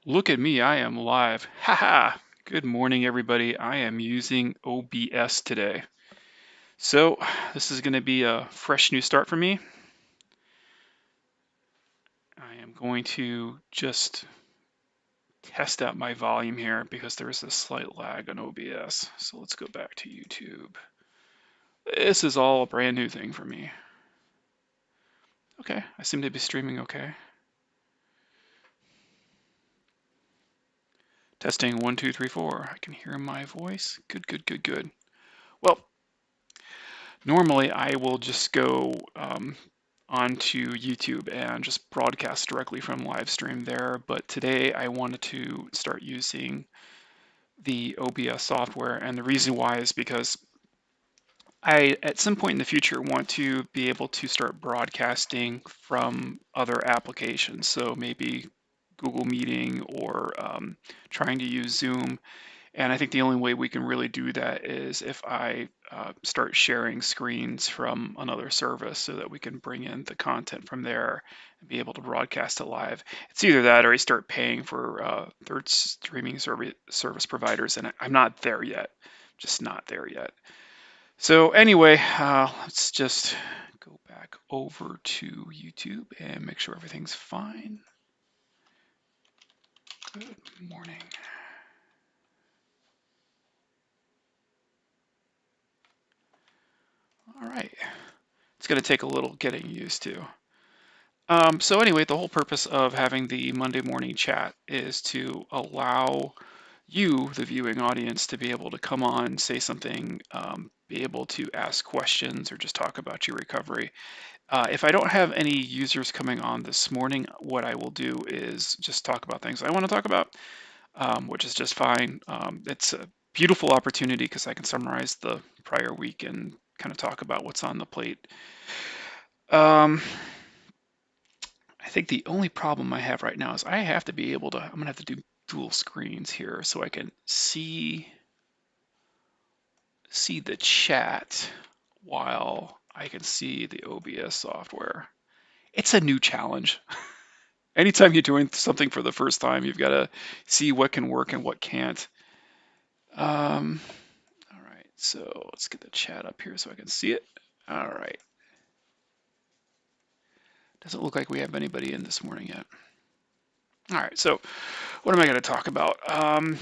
Look at me, I am live. Haha! Good morning, everybody. I am using OBS today. So, this is going to be a fresh new start for me. I am going to just test out my volume here because there is a slight lag on OBS. So, let's go back to YouTube. This is all a brand new thing for me. Okay, I seem to be streaming okay. Testing 1, 2, 3, 4. I can hear my voice. Good, good, good, good. Well, normally I will just go onto YouTube and just broadcast directly from live stream there, but today I wanted to start using the OBS software, and the reason why is because I, at some point in the future, want to be able to start broadcasting from other applications. So maybe Google Meeting or trying to use Zoom. And I think the only way we can really do that is if I start sharing screens from another service so that we can bring in the content from there and be able to broadcast it live. It's either that or I start paying for third streaming service providers, and I'm not there yet, just not there yet. So anyway, let's just go back over to YouTube and make sure everything's fine. Good morning. All right. It's going to take a little getting used to. So anyway, the whole purpose of having the Monday morning chat is to allow you, the viewing audience, to be able to come on, say something, be able to ask questions or just talk about your recovery. If I don't have any users coming on this morning, what I will do is just talk about things I want to talk about, which is just fine. It's a beautiful opportunity because I can summarize the prior week and kind of talk about what's on the plate. Um, I think the only problem I have right now is I have to be able to, I'm going to have to do dual screens here so I can see the chat while I can see the OBS software. It's a new challenge. Anytime you're doing something for the first time, you've got to see what can work and what can't. All right, so let's get the chat up here so I can see it. All right. Doesn't look like we have anybody in this morning yet. All right, so what am I going to talk about? I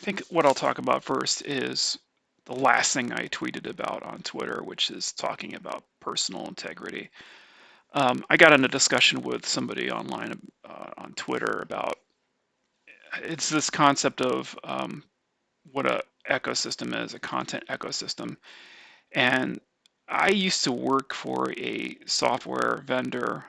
think what I'll talk about first is the last thing I tweeted about on Twitter, which is talking about personal integrity. I got in a discussion with somebody online on Twitter about it's this concept of what a ecosystem is, a content ecosystem. And I used to work for a software vendor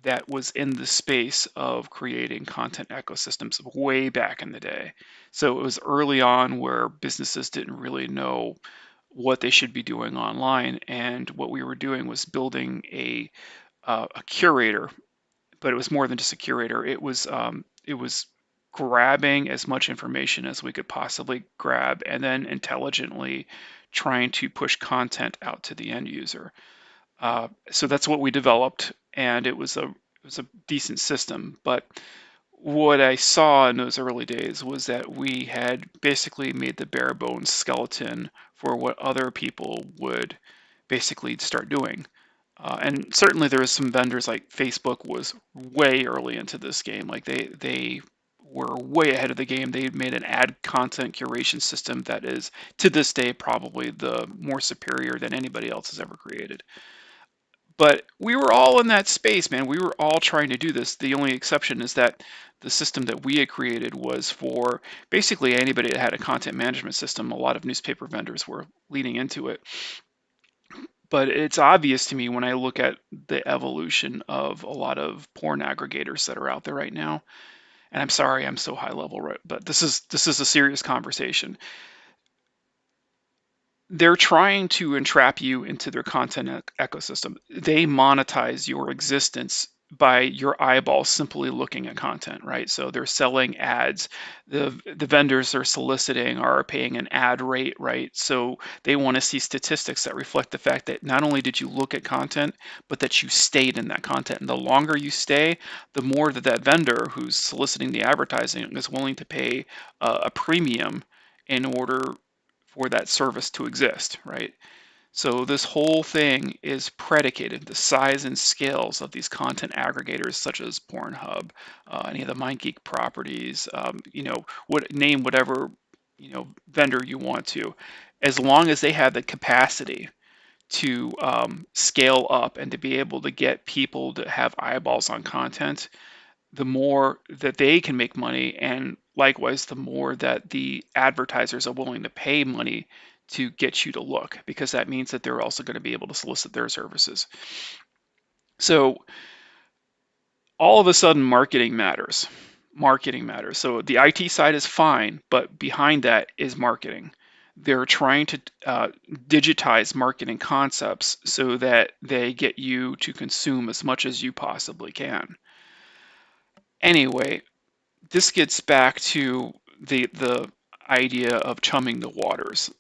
that was in the space of creating content ecosystems way back in the day. So it was early on where businesses didn't really know what they should be doing online, and what we were doing was building a curator, but it was more than just a curator. It was grabbing as much information as we could possibly grab and then intelligently trying to push content out to the end user. So that's what we developed, and it was a decent system. But what I saw in those early days was that we had basically made the bare bones skeleton for what other people would basically start doing. And certainly there was some vendors like Facebook was way early into this game. Like they were way ahead of the game. They made an ad content curation system that is to this day probably the more superior than anybody else has ever created. But we were all in that space, man. We were all trying to do this. The only exception is that the system that we had created was for basically anybody that had a content management system. A lot of newspaper vendors were leaning into it. But it's obvious to me when I look at the evolution of a lot of porn aggregators that are out there right now. And I'm sorry I'm so high level, right? But this is a serious conversation. They're trying to entrap you into their content ecosystem. They monetize your existence by your eyeballs simply looking at content, right? So they're selling ads. The vendors they're soliciting are paying an ad rate, right? So they want to see statistics that reflect the fact that not only did you look at content, but that you stayed in that content. And the longer you stay, the more that that vendor who's soliciting the advertising is willing to pay a premium in order for that service to exist, right? So this whole thing is predicated, the size and scales of these content aggregators such as Pornhub, any of the MindGeek properties, name whatever, vendor you want to, as long as they have the capacity to scale up and to be able to get people to have eyeballs on content, the more that they can make money, and likewise, the more that the advertisers are willing to pay money to get you to look, because that means that they're also going to be able to solicit their services. So all of a sudden, marketing matters. Marketing matters. So the IT side is fine, but behind that is marketing. They're trying to digitize marketing concepts so that they get you to consume as much as you possibly can. Anyway, this gets back to the idea of chumming the waters.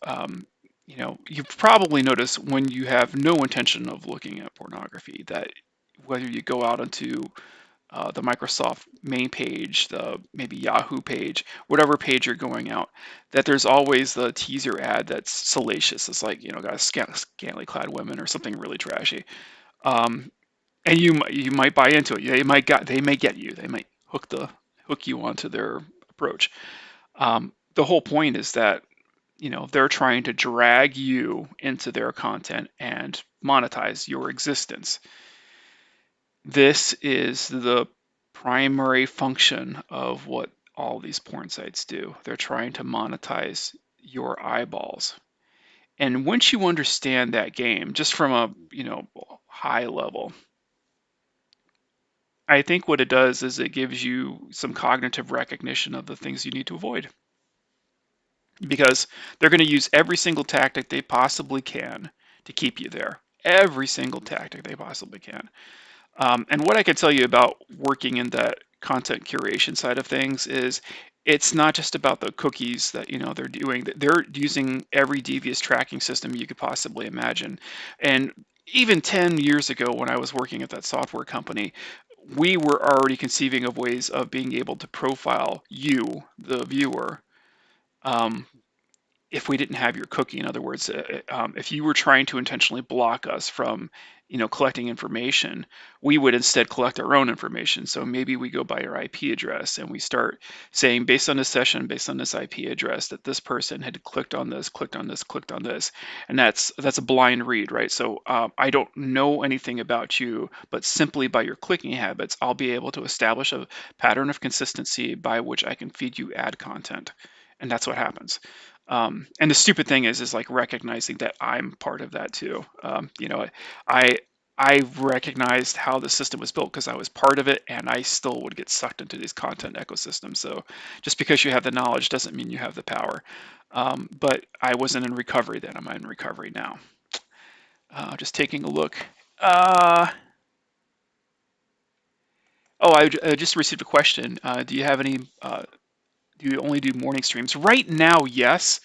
You've probably noticed when you have no intention of looking at pornography that whether you go out onto the Microsoft main page, the maybe Yahoo page, whatever page you're going out, that there's always the teaser ad that's salacious. It's like, got a scantily clad women or something really trashy. Um, and you might buy into it. They may get you. They might hook you onto their approach. The whole point is that they're trying to drag you into their content and monetize your existence. This is the primary function of what all these porn sites do. They're trying to monetize your eyeballs. And once you understand that game, just from a high level, I think what it does is it gives you some cognitive recognition of the things you need to avoid, because they're going to use every single tactic they possibly can to keep you there. Every single tactic they possibly can. And what I can tell you about working in that content curation side of things is it's not just about the cookies that they're doing. They're using every devious tracking system you could possibly imagine. And even 10 years ago when I was working at that software company, we were already conceiving of ways of being able to profile you, the viewer, um, if we didn't have your cookie. In other words, if you were trying to intentionally block us from, collecting information, we would instead collect our own information. So maybe we go by your IP address and we start saying, based on this session, based on this IP address, that this person had clicked on this, clicked on this, clicked on this, and that's a blind read, right? So I don't know anything about you, but simply by your clicking habits, I'll be able to establish a pattern of consistency by which I can feed you ad content, and that's what happens. And the stupid thing is like recognizing that I'm part of that too. I I recognized how the system was built because I was part of it, and I still would get sucked into these content ecosystems. So just because you have the knowledge doesn't mean you have the power. But I wasn't in recovery then. I'm in recovery now. Just taking a look. Uh, I just received a question. Do you have any? Do you only do morning streams? Right now, yes.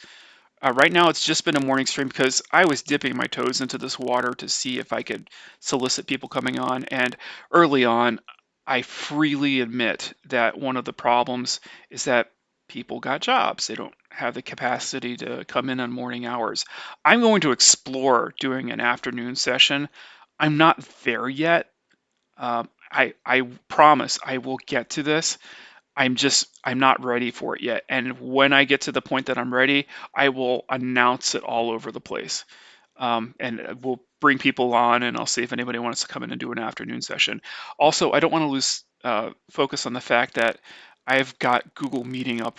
Right now, it's just been a morning stream because I was dipping my toes into this water to see if I could solicit people coming on. And early on, I freely admit that one of the problems is that people got jobs. They don't have the capacity to come in on morning hours. I'm going to explore doing an afternoon session. I'm not there yet. I promise I will get to this. I'm not ready for it yet. And when I get to the point that I'm ready, I will announce it all over the place. And we'll bring people on, and I'll see if anybody wants to come in and do an afternoon session. Also, I don't want to lose focus on the fact that I've got Google Meeting up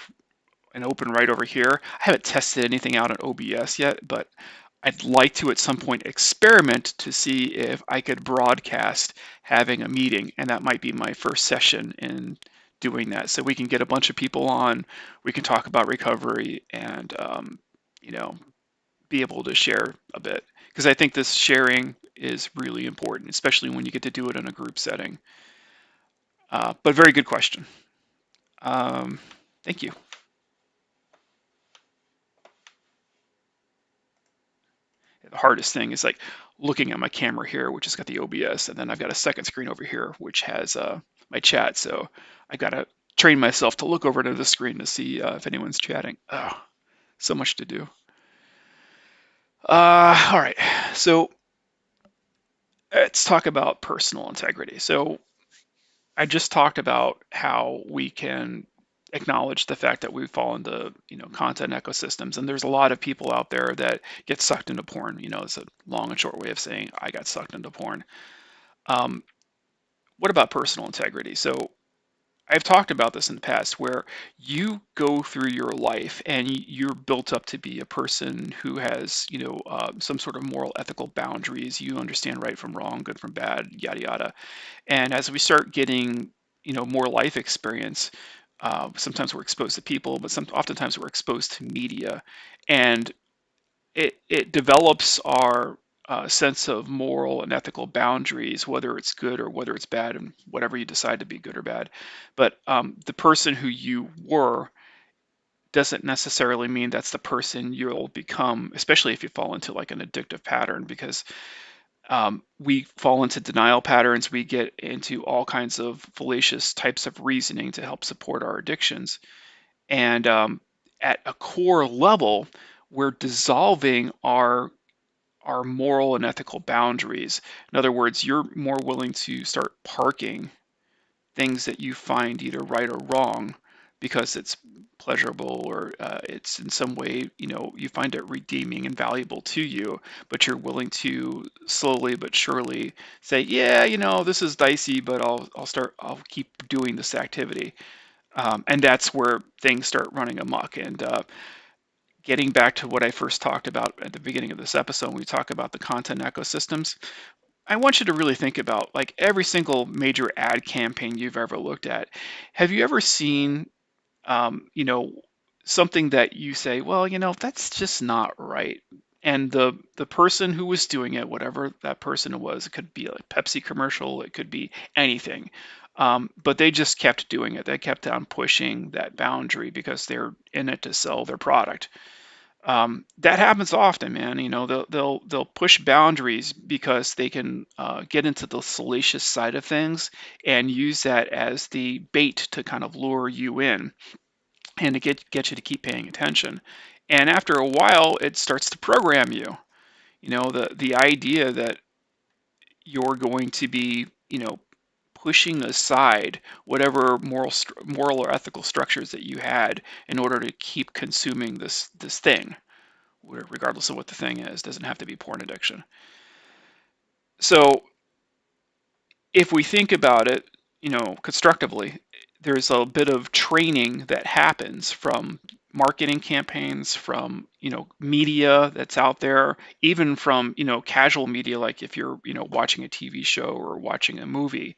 and open right over here. I haven't tested anything out on OBS yet, but I'd like to at some point experiment to see if I could broadcast having a meeting, and that might be my first session in doing that. So we can get a bunch of people on, we can talk about recovery, and you know, be able to share a bit. Because I think this sharing is really important, especially when you get to do it in a group setting. But very good question. Um, Thank you. The hardest thing is like looking at my camera here, which has got the OBS, and then I've got a second screen over here, which has my chat. So I got to train myself to look over to the screen to see if anyone's chatting. Oh, so much to do. All right. So let's talk about personal integrity. So I just talked about how we can acknowledge the fact that we fall into, content ecosystems, and there's a lot of people out there that get sucked into porn. It's a long and short way of saying I got sucked into porn. Um, what about personal integrity? So I've talked about this in the past where you go through your life and you're built up to be a person who has, some sort of moral, ethical boundaries. You understand right from wrong, good from bad, yada, yada. And as we start getting, more life experience, sometimes we're exposed to people, but oftentimes we're exposed to media. And it develops our sense of moral and ethical boundaries, whether it's good or whether it's bad, and whatever you decide to be good or bad. But the person who you were doesn't necessarily mean that's the person you'll become, especially if you fall into like an addictive pattern, because we fall into denial patterns. We get into all kinds of fallacious types of reasoning to help support our addictions. And at a core level, we're dissolving our moral and ethical boundaries. In other words, you're more willing to start parking things that you find either right or wrong because it's pleasurable or it's in some way, you find it redeeming and valuable to you, but you're willing to slowly but surely say, yeah, this is dicey, but I'll keep doing this activity. And that's where things start running amok. And getting back to what I first talked about at the beginning of this episode, when we talk about the content ecosystems, I want you to really think about like every single major ad campaign you've ever looked at. Have you ever seen, um, you know, something that you say, well, that's just not right? And the person who was doing it, whatever that person was, it could be a Pepsi commercial, it could be anything. But they just kept doing it. They kept on pushing that boundary because they're in it to sell their product. That happens often, man. They'll push boundaries because they can get into the salacious side of things and use that as the bait to kind of lure you in and to get you to keep paying attention. And after a while, it starts to program you. The idea that you're going to be, pushing aside whatever moral or ethical structures that you had in order to keep consuming this thing, regardless of what the thing is. Doesn't have to be porn addiction. So if we think about it, constructively, there's a bit of training that happens from marketing campaigns, from media that's out there, even from casual media, like if you're watching a TV show or watching a movie.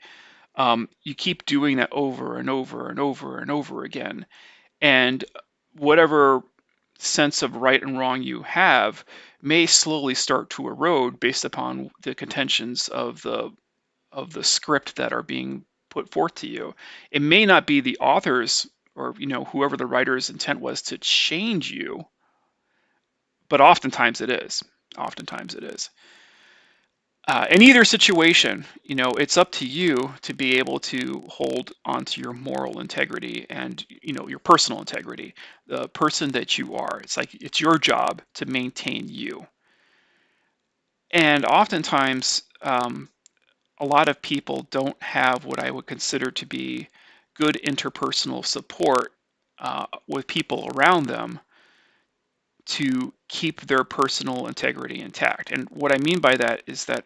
You keep doing that over and over and over and over again, and whatever sense of right and wrong you have may slowly start to erode based upon the contentions of the script that are being put forth to you. It may not be the author's or whoever the writer's intent was to change you, but oftentimes it is. Oftentimes it is. In either situation, it's up to you to be able to hold onto your moral integrity and your personal integrity, the person that you are. It's like it's your job to maintain you. And oftentimes, a lot of people don't have what I would consider to be good interpersonal support with people around them to keep their personal integrity intact. And what I mean by that is that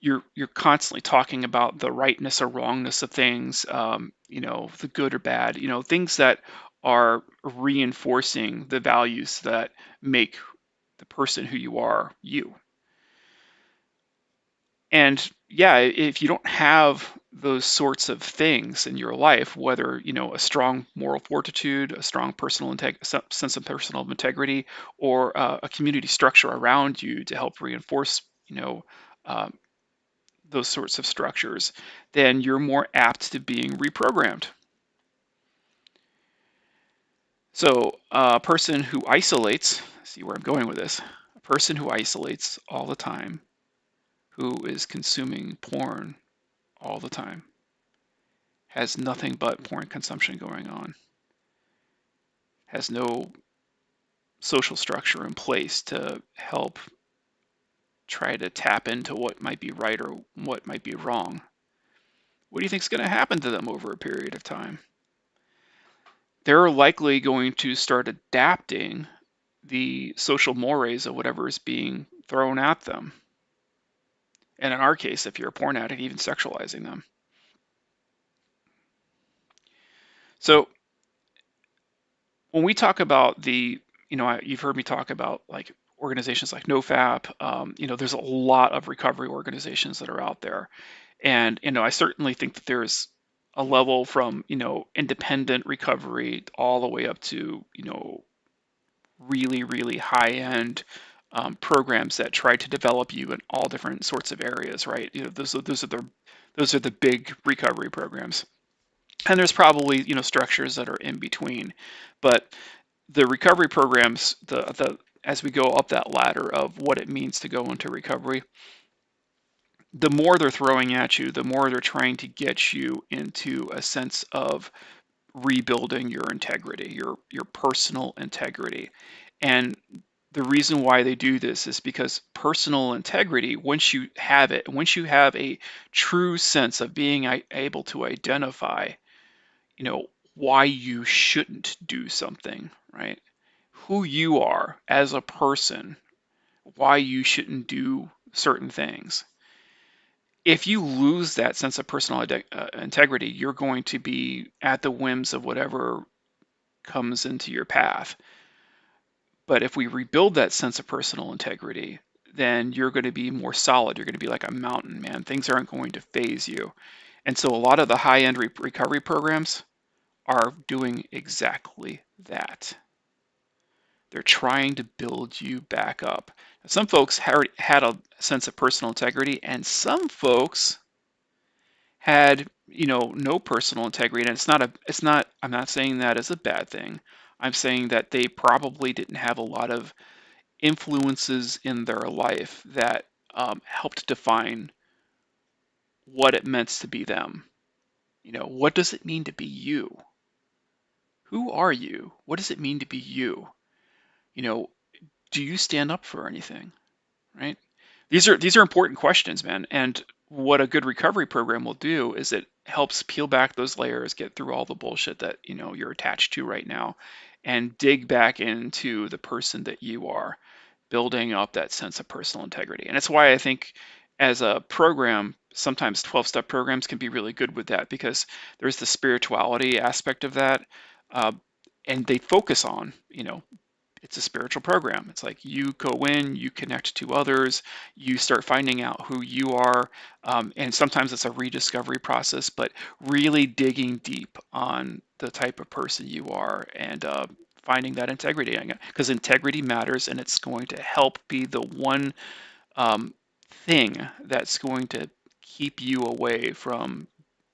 you're constantly talking about the rightness or wrongness of things, the good or bad, things that are reinforcing the values that make the person who you are you. And yeah, if you don't have those sorts of things in your life, whether a strong moral fortitude, a strong sense of personal integrity, or a community structure around you to help reinforce, um, those sorts of structures, then you're more apt to being reprogrammed. So a person who isolates, see where I'm going with this, a person who isolates all the time, who is consuming porn all the time, has nothing but porn consumption going on, has no social structure in place to help try to tap into what might be right or what might be wrong. What do you think is going to happen to them over a period of time? They're likely going to start adapting the social mores of whatever is being thrown at them. And in our case, if you're a porn addict, even sexualizing them. So when we talk about you've heard me talk about like organizations like NoFap. There's a lot of recovery organizations that are out there. And, I certainly think that there's a level from, independent recovery all the way up to, really, really high end programs that try to develop you in all different sorts of areas, right? Those are the big recovery programs. And there's probably, structures that are in between. But the recovery programs, as we go up that ladder of what it means to go into recovery, the more they're throwing at you, the more they're trying to get you into a sense of rebuilding your integrity, your personal integrity. And the reason why they do this is because personal integrity, once you have it, once you have a true sense of being able to identify, why you shouldn't do something, right? Who you are as a person, why you shouldn't do certain things. If you lose that sense of personal integrity, you're going to be at the whims of whatever comes into your path. But if we rebuild that sense of personal integrity, then you're going to be more solid. You're going to be like a mountain, man. Things aren't going to phase you. And so a lot of the high-end recovery programs are doing exactly that. They're trying to build you back up. Some folks had a sense of personal integrity, and some folks had, no personal integrity. And I'm not saying that as a bad thing. I'm saying that they probably didn't have a lot of influences in their life that helped define what it meant to be them. What does it mean to be you? Who are you? What does it mean to be you? Do you stand up for anything? Right? These are important questions, man. And what a good recovery program will do is it helps peel back those layers, get through all the bullshit that you're attached to right now, and dig back into the person that you are, building up that sense of personal integrity. And it's why I think as a program, sometimes 12-step programs can be really good with that, because there's the spirituality aspect of that. And they focus on, it's a spiritual program. It's like you go in, you connect to others, you start finding out who you are, and sometimes it's a rediscovery process, but really digging deep on the type of person you are and finding that integrity, because integrity matters, and it's going to help be the one thing that's going to keep you away from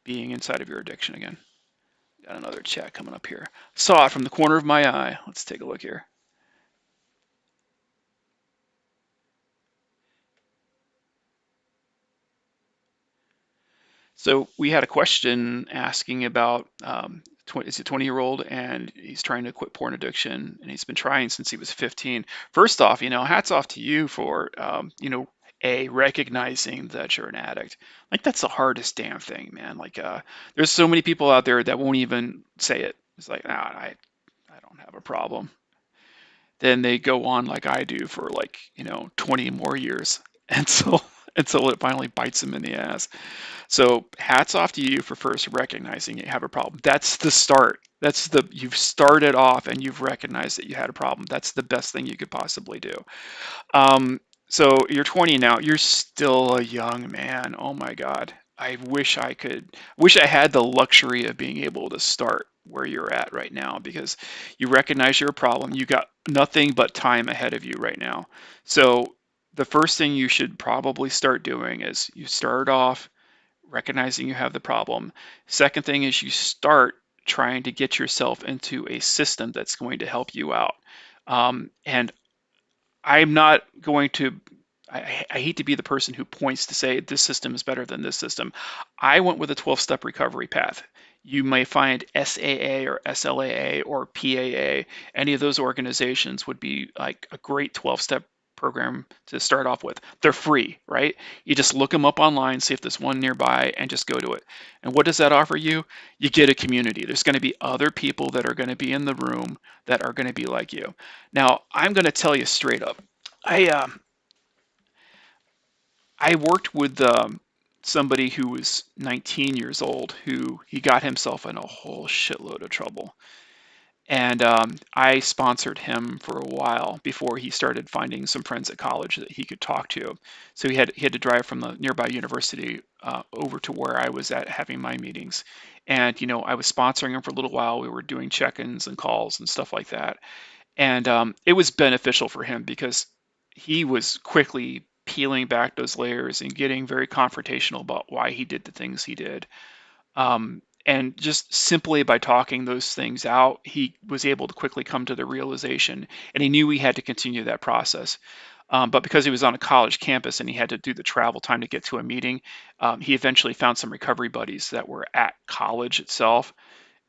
being inside of your addiction again. Got another chat coming up here. Saw it from the corner of my eye. Let's take a look here. So we had a question asking about it's a 20-year-old and he's trying to quit porn addiction, and he's been trying since he was 15. First off, hats off to you for recognizing that you're an addict. Like, that's the hardest damn thing, man. Like there's so many people out there that won't even say it. It's like, nah, I don't have a problem. Then they go on like I do for 20 more years until it finally bites them in the ass. So hats off to you for first recognizing you have a problem. That's the start. You've started off and you've recognized that you had a problem. That's the best thing you could possibly do. So you're 20 now. You're still a young man. Oh my God. I wish I had the luxury of being able to start where you're at right now, because you recognize you're a problem. You got nothing but time ahead of you right now. So the first thing you should probably start doing is you start off recognizing you have the problem. Second thing is you start trying to get yourself into a system that's going to help you out. And I'm not going to, I hate to be the person who points to say this system is better than this system. I went with a 12-step recovery path. You may find SAA or SLAA or PAA. Any of those organizations would be like a great 12-step program to start off with. They're free, right? You just look them up online, see if there's one nearby, and just go to it. And what does that offer you? You get a community. There's going to be other people that are going to be in the room that are going to be like you. Now, I'm going to tell you straight up. I uh, I worked with somebody who was 19 years old who he got himself in a whole shitload of trouble. And I sponsored him for a while before he started finding some friends at college that he could talk to. So he had to drive from the nearby university over to where I was at having my meetings. And I was sponsoring him for a little while. We were doing check-ins and calls and stuff like that. And it was beneficial for him because he was quickly peeling back those layers and getting very confrontational about why he did the things he did. And just simply by talking those things out, he was able to quickly come to the realization, and he knew he had to continue that process. But because he was on a college campus and he had to do the travel time to get to a meeting, he eventually found some recovery buddies that were at college itself,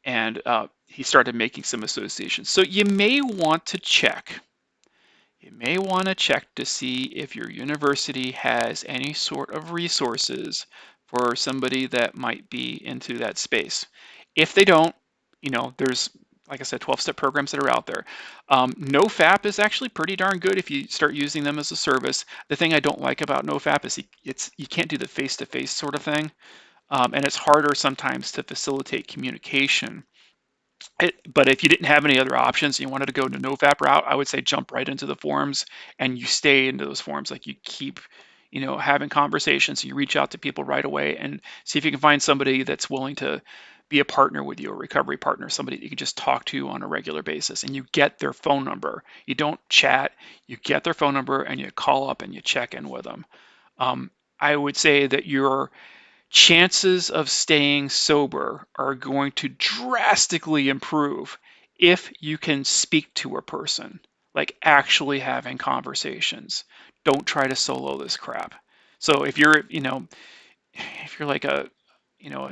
and he started making some associations. So you may want to check. You may want to check to see if your university has any sort of resources for somebody that might be into that space. If they don't, there's, like I said, 12-step programs that are out there. NoFap is actually pretty darn good if you start using them as a service. The thing I don't like about NoFap is you can't do the face-to-face sort of thing, and it's harder sometimes to facilitate communication. But if you didn't have any other options, and you wanted to go to NoFap route, I would say jump right into the forums and you stay into those forums. Like you keep, having conversations. You reach out to people right away and see if you can find somebody that's willing to be a partner with you, a recovery partner, somebody that you can just talk to on a regular basis. And you get their phone number. You don't chat. You get their phone number and you call up and you check in with them. I would say that your chances of staying sober are going to drastically improve if you can speak to a person, like actually having conversations. Don't try to solo this crap. So if you're like a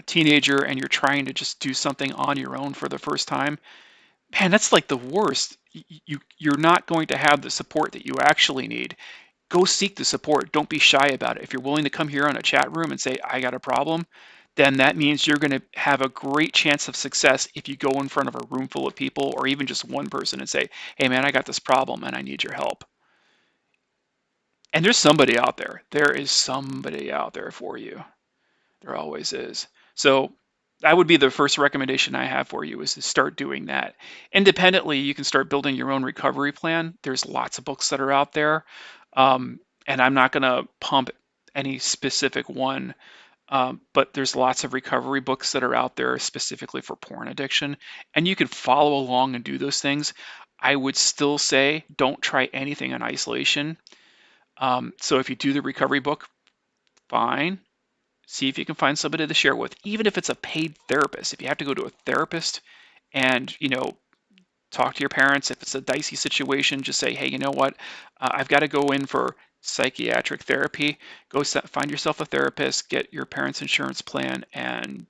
teenager and you're trying to just do something on your own for the first time, man, that's like the worst. You're not going to have the support that you actually need. Go seek the support. Don't be shy about it. If you're willing to come here on a chat room and say, I got a problem, then that means you're going to have a great chance of success if you go in front of a room full of people or even just one person and say, hey man, I got this problem and I need your help. And there's somebody out there. There is somebody out there for you. There always is. So that would be the first recommendation I have for you is to start doing that. Independently, you can start building your own recovery plan. There's lots of books that are out there. And I'm not going to pump any specific one, but there's lots of recovery books that are out there specifically for porn addiction. And you can follow along and do those things. I would still say don't try anything in isolation. So if you do the recovery book, fine. See if you can find somebody to share with, even if it's a paid therapist. If you have to go to a therapist and, talk to your parents. If it's a dicey situation, just say, hey, you know what? I've got to go in for psychiatric therapy. Go find yourself a therapist, get your parents' insurance plan, and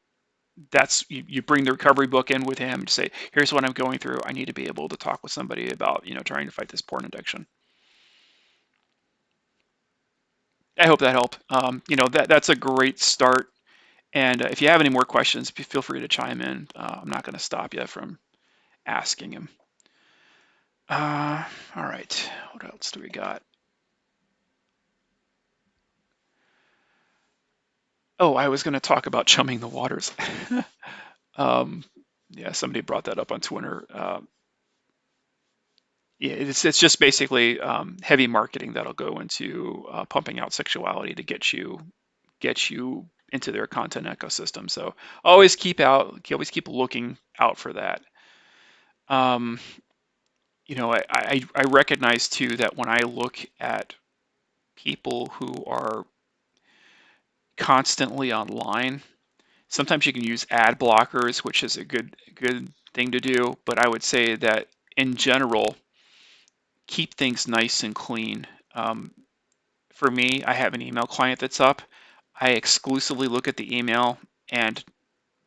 that's you bring the recovery book in with him to say, here's what I'm going through. I need to be able to talk with somebody about, trying to fight this porn addiction. I hope that helped. That's a great start. And if you have any more questions, feel free to chime in. I'm not going to stop you from asking him. All right. What else do we got? Oh, I was going to talk about chumming the waters. um, yeah, somebody brought that up on Twitter. Yeah, it's just basically heavy marketing that'll go into pumping out sexuality to get you into their content ecosystem. So always keep looking out for that. Um, I recognize too that when I look at people who are constantly online. Sometimes you can use ad blockers, which is a good thing to do, but I would say that in general, keep things nice and clean. Um, for me, I have an email client that's up. I exclusively look at the email, and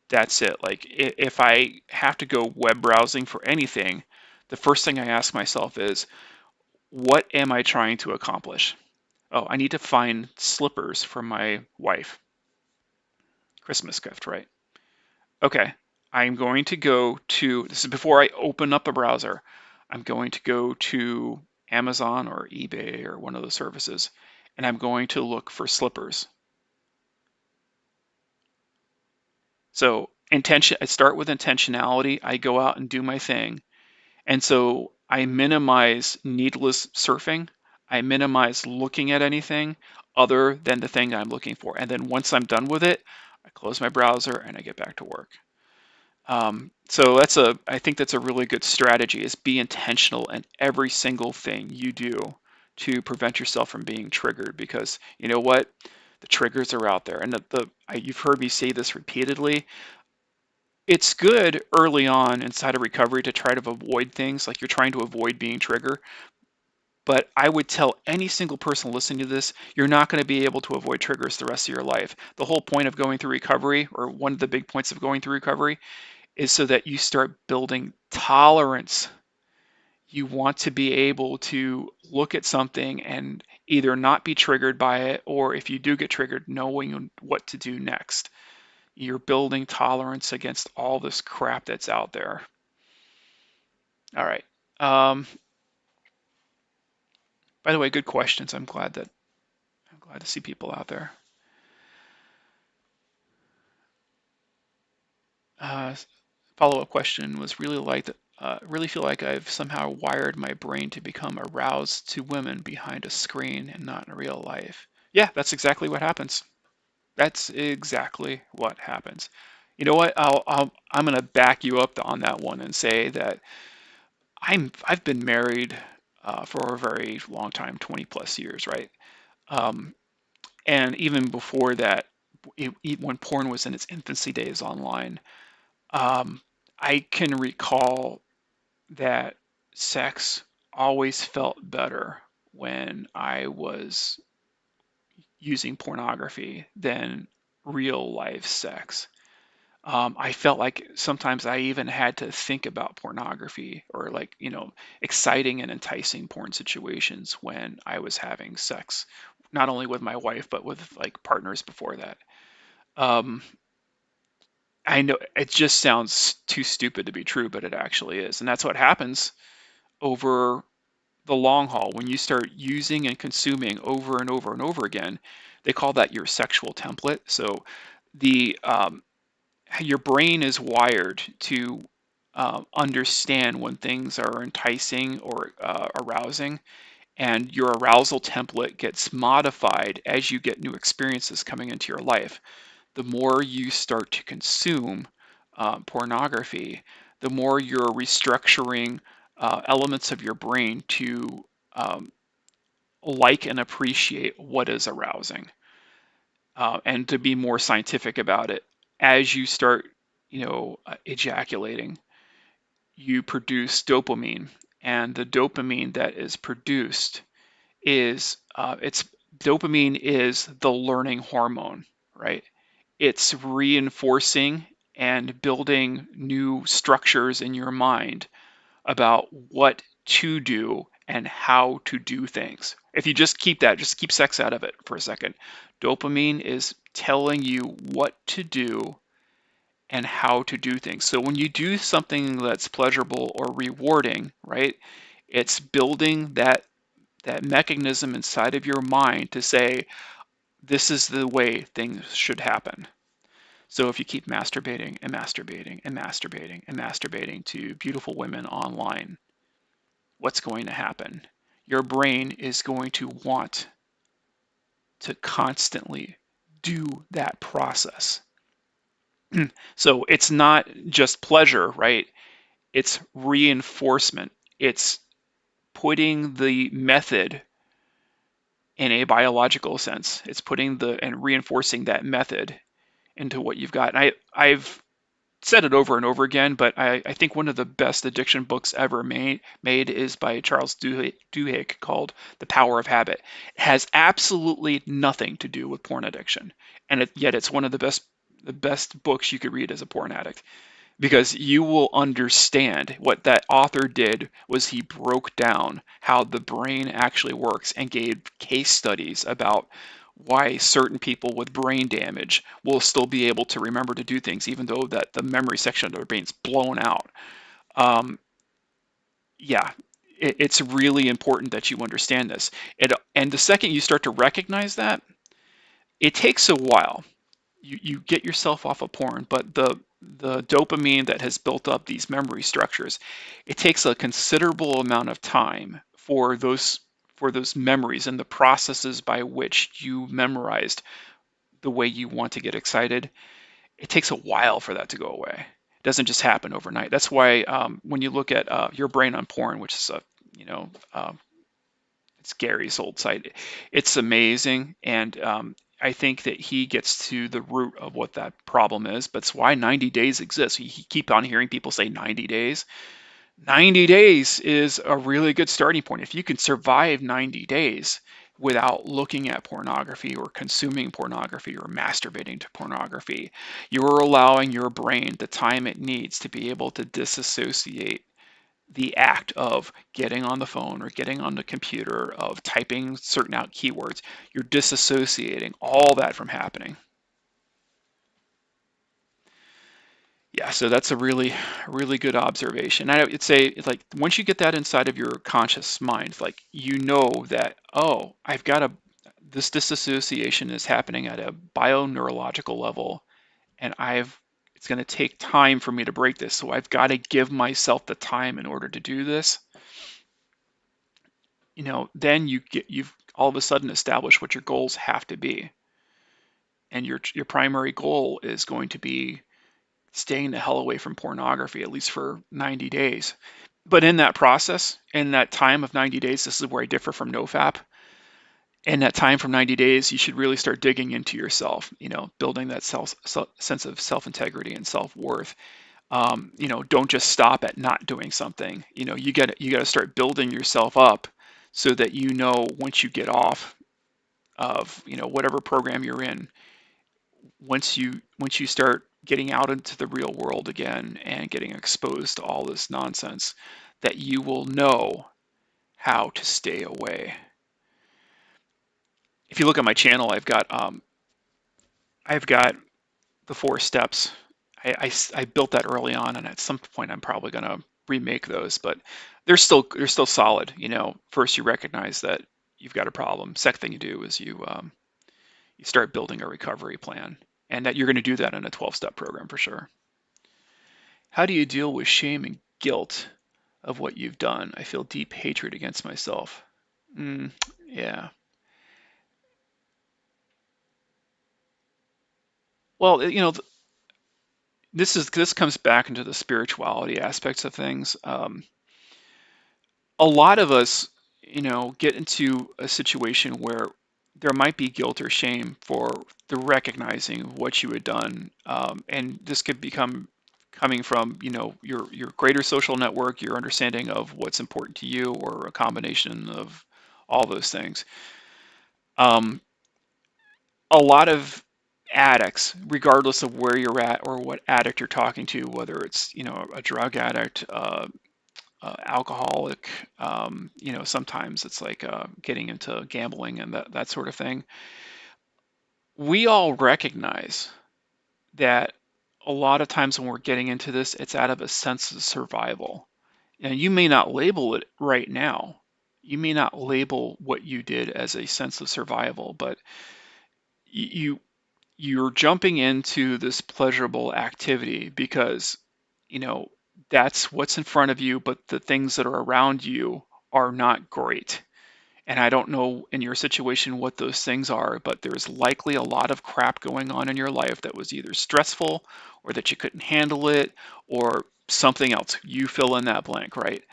that's it. Like if I have to go web browsing for anything, the first thing I ask myself is, what am I trying to accomplish? Oh, I need to find slippers for my wife. Christmas gift, right? Okay, I'm going to go to, this is before I open up a browser, I'm going to go to Amazon or eBay or one of those services, and I'm going to look for slippers. So I start with intentionality. I go out and do my thing. And so I minimize needless surfing. I minimize looking at anything other than the thing I'm looking for. And then once I'm done with it, I close my browser and I get back to work. So I think that's a really good strategy, is be intentional in every single thing you do to prevent yourself from being triggered, because you know what? The triggers are out there. And you've heard me say this repeatedly. It's good early on inside of recovery to try to avoid things, like you're trying to avoid being triggered. But I would tell any single person listening to this, you're not going to be able to avoid triggers the rest of your life. The whole point of going through recovery, or one of the big points of going through recovery, is so that you start building tolerance. You want to be able to look at something and either not be triggered by it, or if you do get triggered, knowing what to do next. You're building tolerance against all this crap that's out there. All right. Um, by the way, good questions. I'm glad to see people out there. Uh, Follow-up question was really feel like I've somehow wired my brain to become aroused to women behind a screen and not in real life. Yeah, that's exactly what happens. That's exactly what happens. You know what? I'm gonna back you up on that one and say that I've been married for a very long time, 20 plus years, right? Um, and even before that, when porn was in its infancy days online, um, I can recall that sex always felt better when I was using pornography than real life sex. I felt like sometimes I even had to think about pornography, or like, exciting and enticing porn situations when I was having sex, not only with my wife, but with like partners before that. Um, I know it just sounds too stupid to be true, but it actually is. And that's what happens over the long haul. When you start using and consuming over and over and over again, they call that your sexual template. So the your brain is wired to understand when things are enticing or arousing, and your arousal template gets modified as you get new experiences coming into your life. The more you start to consume pornography, the more you're restructuring elements of your brain to um, like and appreciate what is arousing, and to be more scientific about it. As you start, ejaculating, you produce dopamine, and the dopamine that is produced is it's dopamine is the learning hormone, right? It's reinforcing and building new structures in your mind about what to do and how to do things. If you just keep sex out of it for a second. Dopamine is telling you what to do and how to do things. So when you do something that's pleasurable or rewarding, right? It's building that mechanism inside of your mind to say, this is the way things should happen. So if you keep masturbating and masturbating and masturbating and masturbating to beautiful women online, what's going to happen? Your brain is going to want to constantly do that process. So it's not just pleasure, right? It's reinforcement. It's putting the method in a biological sense. It's putting and reinforcing that method into what you've got. And I've said it over and over again, but I think one of the best addiction books ever made is by Charles Duhigg, called The Power of Habit. It has absolutely nothing to do with porn addiction, and yet it's one of the best books you could read as a porn addict, because you will understand what that author did was he broke down how the brain actually works and gave case studies about why certain people with brain damage will still be able to remember to do things even though that the memory section of their brain's blown out. um, yeah, it's really important that you understand this. And the second you start to recognize that, it takes a while. You get yourself off of porn, but the dopamine that has built up these memory structures, it takes a considerable amount of time for those memories and the processes by which you memorized the way you want to get excited. It takes a while for that to go away. It doesn't just happen overnight. That's why when you look at Your Brain on Porn, which is you know it's Gary's old site. It's amazing, and I think that he gets to the root of what that problem is. But it's why 90 days exists. He keep on hearing people say 90 days. 90 days is a really good starting point. If you can survive 90 days without looking at pornography or consuming pornography or masturbating to pornography, you're allowing your brain the time it needs to be able to disassociate the act of getting on the phone or getting on the computer, of typing certain out keywords. You're disassociating all that from happening. Yeah, so that's a really, really good observation. I would say, like, once you get that inside of your conscious mind, like, you know that, oh, this disassociation is happening at a bioneurological level, and it's going to take time for me to break this. So I've got to give myself the time in order to do this. Then you've all of a sudden established what your goals have to be. And your primary goal is going to be staying the hell away from pornography, at least for 90 days. But in that process, in that time of 90 days, this is where I differ from NoFap. In that time from 90 days, you should really start digging into yourself, building that sense of self-integrity and self-worth. Don't just stop at not doing something. You got to start building yourself up so that once you get off of whatever program you're in, once you start getting out into the real world again and getting exposed to all this nonsense, that you will know how to stay away. If you look at my channel, I've got the 4 steps. I built that early on, and at some point I'm probably going to remake those, but they're still solid. First you recognize that you've got a problem. Second thing you do is you start building a recovery plan, and that you're going to do that in a 12-step program for sure. How do you deal with shame and guilt of what you've done? I feel deep hatred against myself. Yeah. Well, this comes back into the spirituality aspects of things. A lot of us, get into a situation where there might be guilt or shame for the recognizing of what you had done, and this could become coming from your greater social network, your understanding of what's important to you, or a combination of all those things. Um, a lot of addicts, regardless of where you're at or what addict you're talking to, whether it's a drug addict, alcoholic, sometimes it's like getting into gambling and that sort of thing. We all recognize that a lot of times when we're getting into this, it's out of a sense of survival. And you may not label it right now. You may not label what you did as a sense of survival, but you you're jumping into this pleasurable activity because that's what's in front of you, but the things that are around you are not great. And I don't know in your situation what those things are, but there's likely a lot of crap going on in your life that was either stressful, or that you couldn't handle it, or something else. You fill in that blank, right?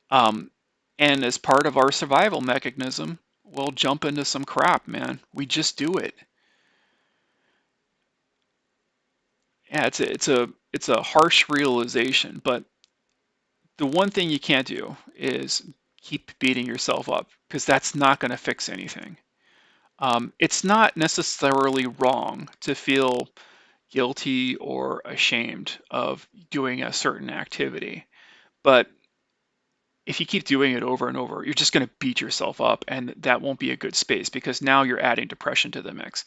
Um, and as part of our survival mechanism, we'll jump into some crap, man. We just do it. Yeah, it's a harsh realization, but the one thing you can't do is keep beating yourself up because that's not going to fix anything. It's not necessarily wrong to feel guilty or ashamed of doing a certain activity, but if you keep doing it over and over, you're just going to beat yourself up, and that won't be a good space because now you're adding depression to the mix.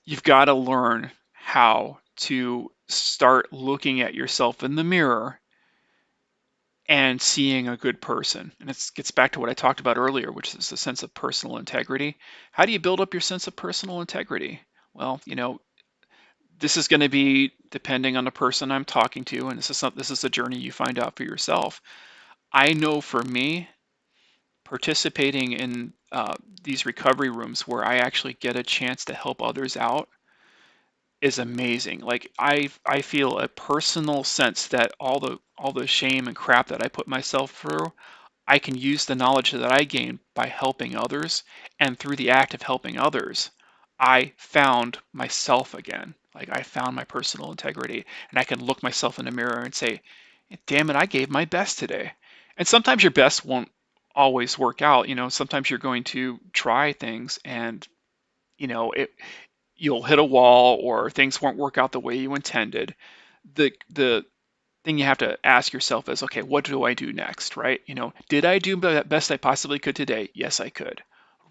You've got to learn how to start looking at yourself in the mirror and seeing a good person. And it gets back to what I talked about earlier, which is the sense of personal integrity. How do you build up your sense of personal integrity? Well, this is going to be depending on the person I'm talking to, and this is a journey you find out for yourself. I know for me, participating in these recovery rooms where I actually get a chance to help others out is amazing. Like I feel a personal sense that all the shame and crap that I put myself through, I can use the knowledge that I gained by helping others, and through the act of helping others, I found myself again. Like I found my personal integrity, and I can look myself in the mirror and say, "Damn it, I gave my best today." And sometimes your best won't always work out. Sometimes you're going to try things and you'll hit a wall or things won't work out the way you intended. The thing you have to ask yourself is, okay, what do I do next, right? Did I do the best I possibly could today? Yes, I could.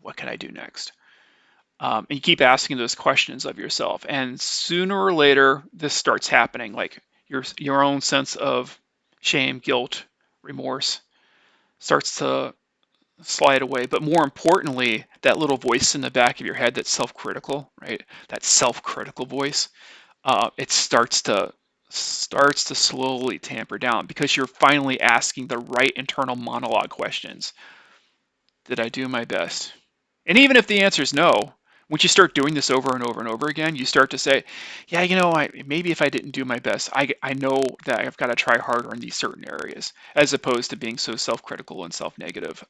What can I do next? And you keep asking those questions of yourself, and sooner or later, this starts happening. Like your own sense of shame, guilt, remorse starts to slide away. But more importantly, that little voice in the back of your head that's self-critical, right? That self-critical voice, it starts to slowly tamper down because you're finally asking the right internal monologue questions. Did I do my best? And even if the answer is no, once you start doing this over and over and over again, you start to say, yeah, maybe if I didn't do my best, I know that I've got to try harder in these certain areas, as opposed to being so self-critical and self-negative.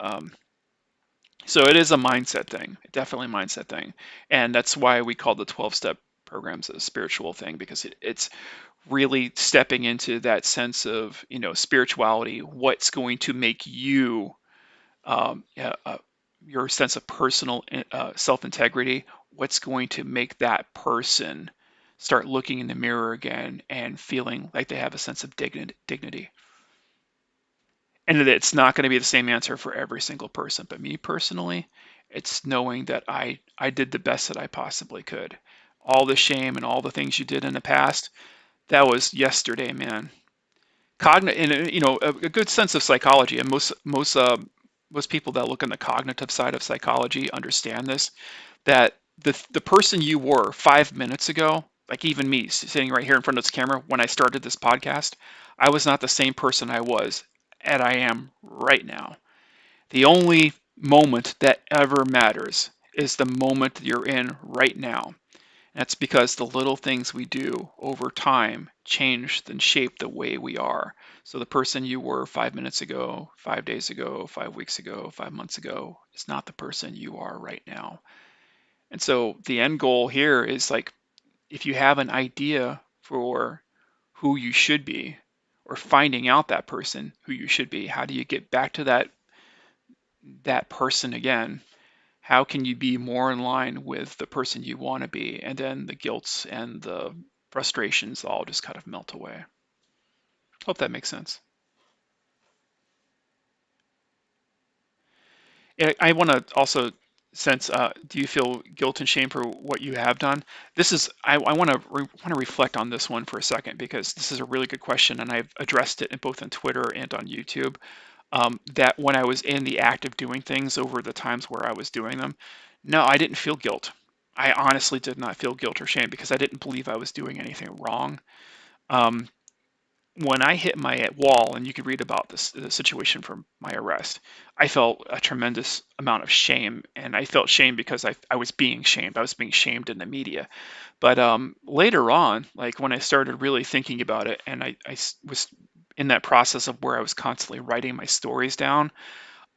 So it is a mindset thing, definitely a mindset thing. And that's why we call the 12-step programs a spiritual thing, because it's really stepping into that sense of, spirituality, what's going to make you, yeah, your sense of personal self-integrity, what's going to make that person start looking in the mirror again and feeling like they have a sense of dignity. And it's not going to be the same answer for every single person, but me personally, it's knowing that I did the best that I possibly could. All the shame and all the things you did in the past, that was yesterday, man. And a good sense of psychology, and most people that look on the cognitive side of psychology understand this, that the person you were 5 minutes ago, like even me sitting right here in front of this camera when I started this podcast, I was not the same person I was and I am right now. The only moment that ever matters is the moment that you're in right now. That's because the little things we do over time change and shape the way we are. So the person you were 5 minutes ago, 5 days ago, 5 weeks ago, 5 months ago is not the person you are right now. And so the end goal here is, like, if you have an idea for who you should be, or finding out that person who you should be, how do you get back to that person again? How can you be more in line with the person you want to be? And then the guilts and the frustrations all just kind of melt away. Hope that makes sense. I want to also sense, do you feel guilt and shame for what you have done? I want to reflect on this one for a second, because this is a really good question, and I've addressed it in both on Twitter and on YouTube. That when I was in the act of doing things over the times where I was doing them, no, I didn't feel guilt. I honestly did not feel guilt or shame because I didn't believe I was doing anything wrong. Um, when I hit my wall, and you could read about the situation from my arrest, I felt a tremendous amount of shame, and I felt shame because I was being shamed. I was being shamed in the media. But later on, like when I started really thinking about it, and I was in that process of where I was constantly writing my stories down,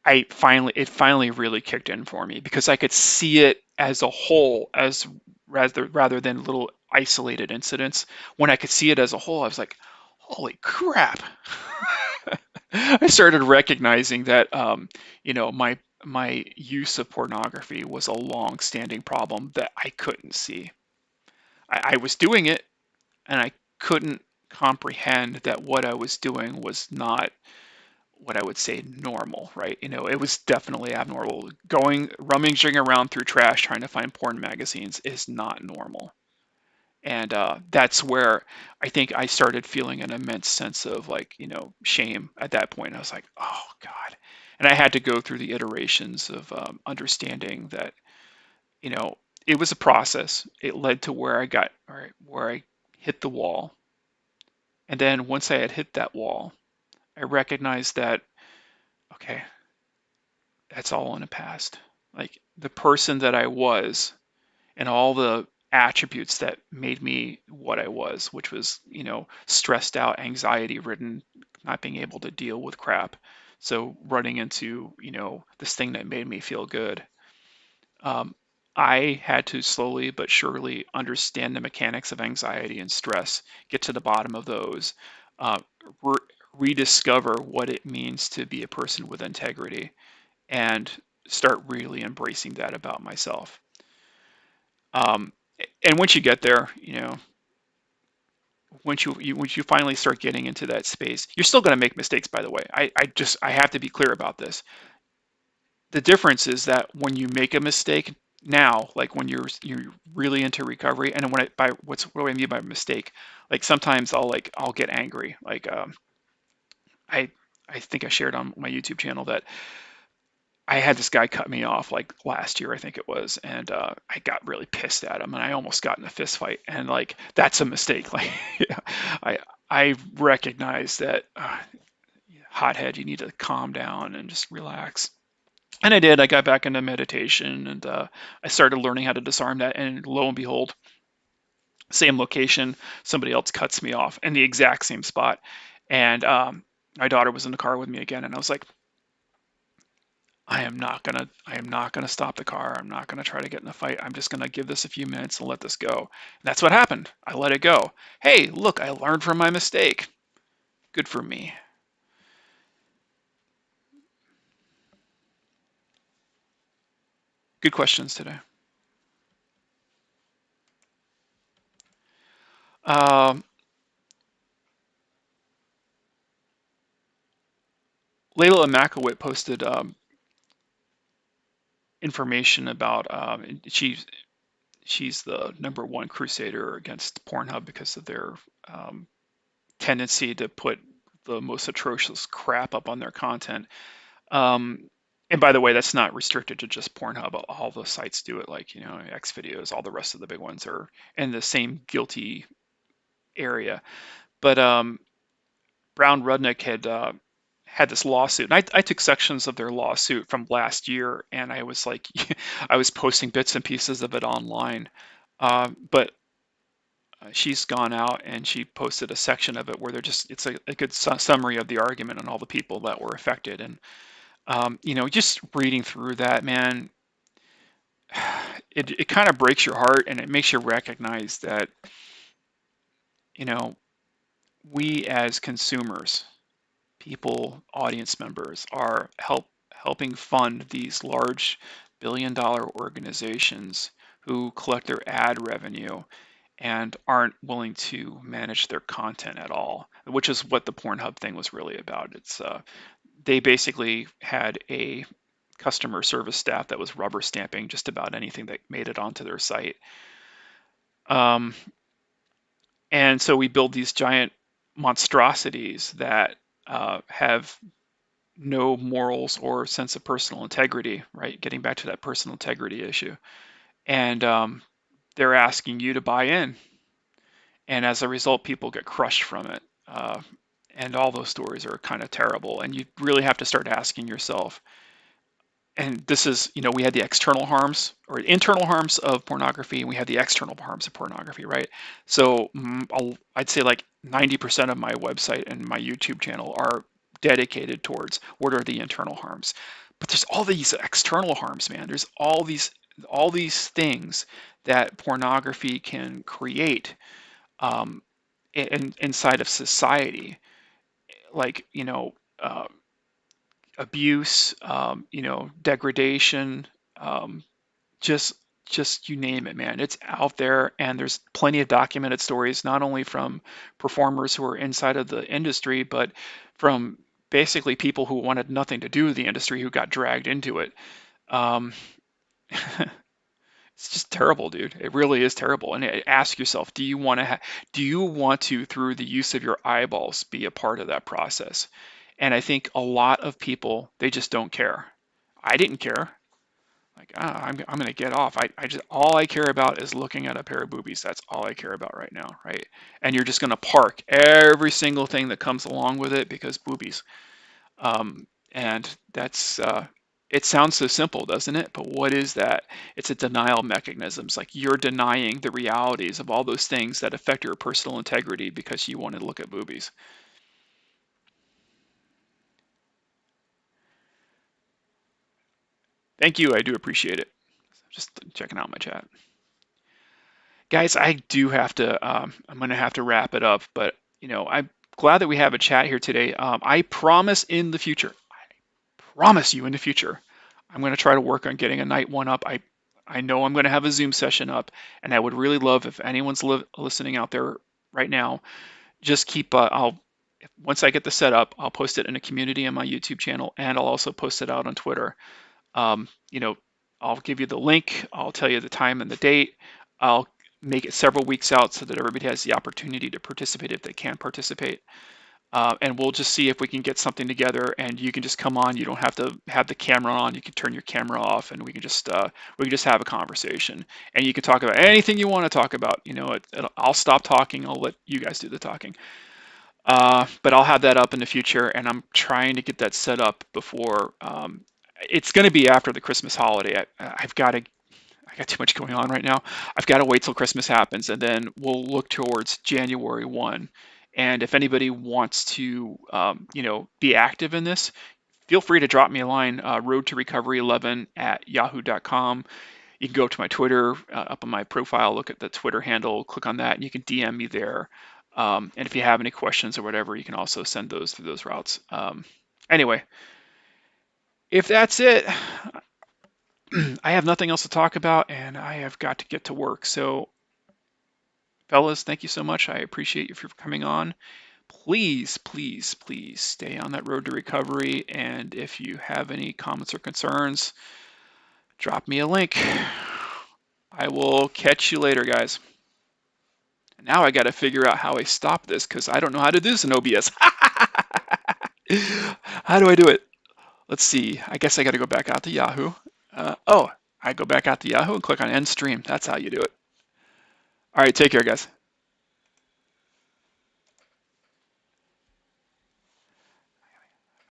it finally really kicked in for me because I could see it as a whole, as rather than little isolated incidents. When I could see it as a whole, I was like, holy crap. I started recognizing that my use of pornography was a long-standing problem that I couldn't see. I was doing it, and I couldn't comprehend that what I was doing was not what I would say normal, right? It was definitely abnormal. Going rummaging around through trash trying to find porn magazines is not normal. And that's where I think I started feeling an immense sense of like, shame at that point. I was like, oh God. And I had to go through the iterations of understanding that, you know, it was a process. It led to where I got, all right, where I hit the wall. And then once I had hit that wall, I recognized that, okay, that's all in the past. Like the person that I was and all the attributes that made me what I was, which was, stressed out, anxiety ridden, not being able to deal with crap. So running into, this thing that made me feel good. Um, I had to slowly but surely understand the mechanics of anxiety and stress, get to the bottom of those, uh, re- rediscover what it means to be a person with integrity, and start really embracing that about myself. Um, and once you get there, once you finally start getting into that space, you're still going to make mistakes. By the way, I have to be clear about this. The difference is that when you make a mistake now, like when you're really into recovery, and what do I mean by mistake? Like sometimes I'll get angry. Like I I think I shared on my YouTube channel that I had this guy cut me off like last year, I think it was, and I got really pissed at him, and I almost got in a fist fight, and like that's a mistake. Like, yeah, I I recognize that hothead, you need to calm down and just relax. And I did. I got back into meditation, and I started learning how to disarm that. And lo and behold, same location, somebody else cuts me off in the exact same spot, and my daughter was in the car with me again, and I was like, I am not gonna stop the car. I'm not gonna try to get in a fight. I'm just gonna give this a few minutes and let this go. And that's what happened. I let it go. Hey, look, I learned from my mistake. Good for me. Good questions today. Um, Layla Imakowit posted information about she's the #1 crusader against Pornhub because of their um, tendency to put the most atrocious crap up on their content. Um, and by the way, that's not restricted to just Pornhub. All the sites do it, like, X videos, all the rest of the big ones are in the same guilty area. But Brown Rudnick had this lawsuit, and I took sections of their lawsuit from last year, and I was like, I was posting bits and pieces of it online. But she's gone out and she posted a section of it where it's a good summary of the argument and all the people that were affected. And just reading through that, man, it kind of breaks your heart, and it makes you recognize that, you know, we as consumers, people, audience members, are helping fund these large billion-dollar organizations who collect their ad revenue and aren't willing to manage their content at all, which is what the Pornhub thing was really about. It's they basically had a customer service staff that was rubber stamping just about anything that made it onto their site. Um, and so we build these giant monstrosities that have no morals or sense of personal integrity, right? Getting back to that personal integrity issue. And they're asking you to buy in. And as a result, people get crushed from it. And all those stories are kind of terrible. And you really have to start asking yourself, and this is, we had the external harms or internal harms of pornography, and we had the external harms of pornography, right? So I'd say like 90% of my website and my YouTube channel are dedicated towards what are the internal harms. But there's all these external harms, man. There's all these things that pornography can create inside of society, like abuse, degradation, um, just just you name it, man. It's out there, and there's plenty of documented stories, not only from performers who are inside of the industry, but from basically people who wanted nothing to do with the industry who got dragged into it. Um, it's just terrible, dude. It really is terrible. And ask yourself, do you want to, through the use of your eyeballs, be a part of that process? And I think a lot of people, they just don't care. I didn't care. Like, I'm going to get off. I just, all I care about is looking at a pair of boobies. That's all I care about right now, right? And you're just going to park every single thing that comes along with it because boobies. And that's, it sounds so simple, doesn't it? But what is that? It's a denial mechanism. It's like you're denying the realities of all those things that affect your personal integrity because you want to look at boobies. Thank you. I do appreciate it. Just checking out my chat. Guys, I do have to, I'm going to have to wrap it up, but I'm glad that we have a chat here today. I promise in the future, promise you in the future, I'm going to try to work on getting a night one up. I know I'm going to have a Zoom session up, and I would really love if anyone's listening out there right now, just keep, once I get the set up, I'll post it in a community on my YouTube channel, and I'll also post it out on Twitter. Um, you know, I'll give you the link. I'll tell you the time and the date. I'll make it several weeks out so that everybody has the opportunity to participate if they can participate. And we'll just see if we can get something together, and you can just come on. You don't have to have the camera on. You can turn your camera off, and we can just have a conversation. And you can talk about anything you want to talk about. I'll stop talking. I'll let you guys do the talking. But I'll have that up in the future, and I'm trying to get that set up before. It's going to be after the Christmas holiday. I got too much going on right now. I've got to wait till Christmas happens, and then we'll look towards January 1. And if anybody wants to, be active in this, feel free to drop me a line, road to recovery 11 at yahoo.com. You can go to my Twitter, up on my profile, look at the Twitter handle, click on that, and you can DM me there. And if you have any questions or whatever, you can also send those through those routes. Anyway, if that's it, I have nothing else to talk about, and I have got to get to work. So, fellas, thank you so much. I appreciate you for coming on. Please, please, please stay on that road to recovery. And if you have any comments or concerns, drop me a link. I will catch you later, guys. And now I got to figure out how I stop this because I don't know how to do this in OBS. How do I do it? Let's see. I guess I got to go back out to Yahoo. I go back out to Yahoo and click on End Stream. That's how you do it. All right, take care, guys.